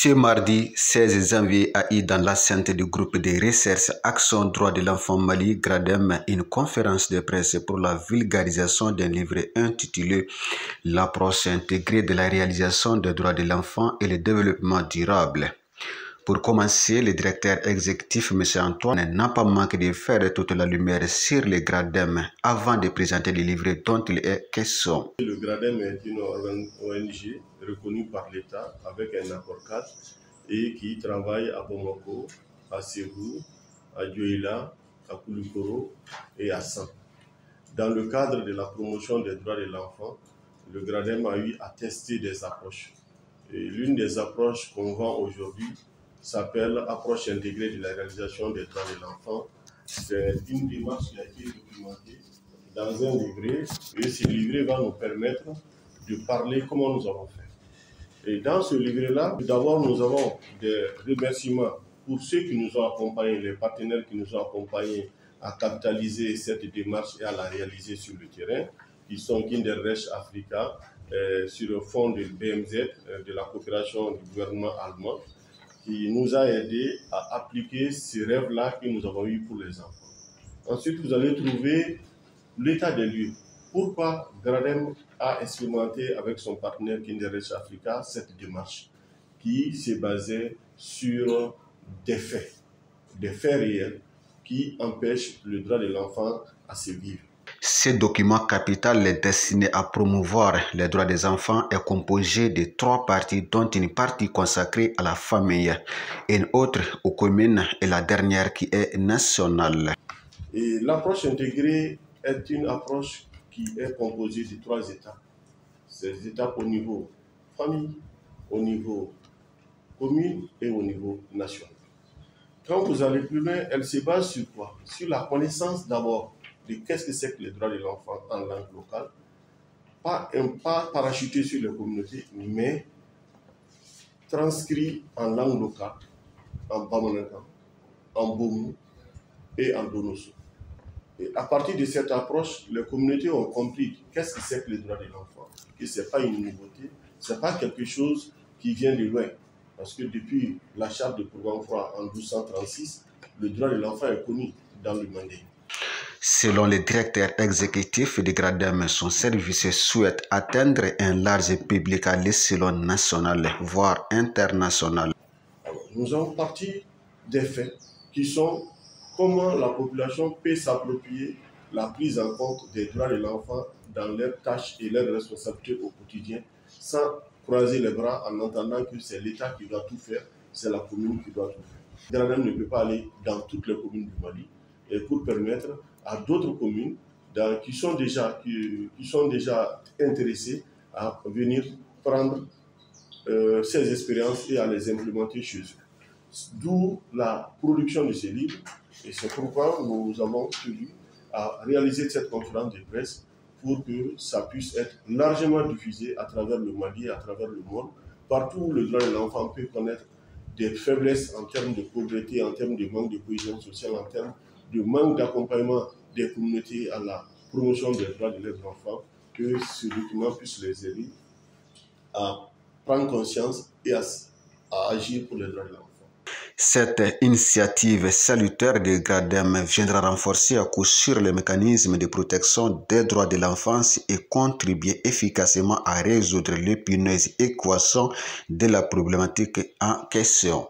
Ce mardi 16 janvier a eu dans l'enceinte du groupe de recherche Action Droits de l'Enfant Mali, GRADEM, une conférence de presse pour la vulgarisation d'un livre intitulé L'approche intégrée de la réalisation des droits de l'enfant et le développement durable. Pour commencer, le directeur exécutif, M. Antoine, n'a pas manqué de faire toute la lumière sur le GRADEM avant de présenter le livre dont il est question. Le GRADEM est une ONG reconnue par l'État avec un accord cadre et qui travaille à Bamako, à Ségou, à Dioïla, à Koulikoro et à San. Dans le cadre de la promotion des droits de l'enfant, le GRADEM a eu à tester des approches. L'une des approches qu'on vend aujourd'hui s'appelle approche intégrée de la réalisation des droits de l'enfant. C'est une démarche qui a été documentée dans un livret et ce livret va nous permettre de parler comment nous avons fait. Et dans ce livret-là, d'abord nous avons des remerciements pour ceux qui nous ont accompagnés, les partenaires qui nous ont accompagnés à capitaliser cette démarche et à la réaliser sur le terrain, qui sont Kinderrecht Africa, sur le fond de BMZ, de la coopération du gouvernement allemand, qui nous a aidés à appliquer ces rêves-là que nous avons eus pour les enfants. Ensuite, vous allez trouver l'état des lieux. Pourquoi GRADEM a expérimenté avec son partenaire Kinderrecht Africa cette démarche qui s'est basée sur des faits réels qui empêchent le droit de l'enfant à se vivre. Ce document capital est destiné à promouvoir les droits des enfants est composé de 3 parties, dont une partie consacrée à la famille, une autre aux communes et la dernière qui est nationale. Et l'approche intégrée est une approche qui est composée de 3 étapes. Ces étapes au niveau famille, au niveau commune et au niveau national. Quand vous allez plus loin, elle se base sur quoi? Sur la connaissance d'abord de qu'est-ce que c'est que les droits de l'enfant en langue locale, pas parachuté sur les communautés, mais transcrit en langue locale, en Bamanankan, en Bomu et en Donoso. Et à partir de cette approche, les communautés ont compris qu'est-ce que c'est que les droits de l'enfant, que ce n'est pas une nouveauté, ce n'est pas quelque chose qui vient de loin. Parce que depuis la charte de Purwan-Froid en 1236, le droit de l'enfant est connu dans le Mandé. Selon le directeur exécutif de GRADEM, son service souhaite atteindre un large public à l'échelon national, voire international. Alors, nous avons parti des faits qui sont comment la population peut s'approprier la prise en compte des droits de l'enfant dans leurs tâches et leurs responsabilités au quotidien, sans croiser les bras en entendant que c'est l'État qui doit tout faire, c'est la commune qui doit tout faire. GRADEM ne peut pas aller dans toutes les communes du Mali et pour permettre à d'autres communes qui sont déjà intéressées à venir prendre ces expériences et à les implémenter chez eux. D'où la production de ces livres et c'est pourquoi nous avons tenu à réaliser cette conférence de presse pour que ça puisse être largement diffusé à travers le Mali, à travers le monde, partout où le droit de l'enfant peut connaître des faiblesses en termes de pauvreté, en termes de manque de cohésion sociale, en termes de manque d'accompagnement des communautés à la promotion des droits de leurs enfants, que ce document puisse les aider à prendre conscience et à agir pour les droits de l'enfant. Cette initiative salutaire de GRADEM viendra renforcer à coup sûr les mécanismes de protection des droits de l'enfance et contribuer efficacement à résoudre l'épineuse équation de la problématique en question.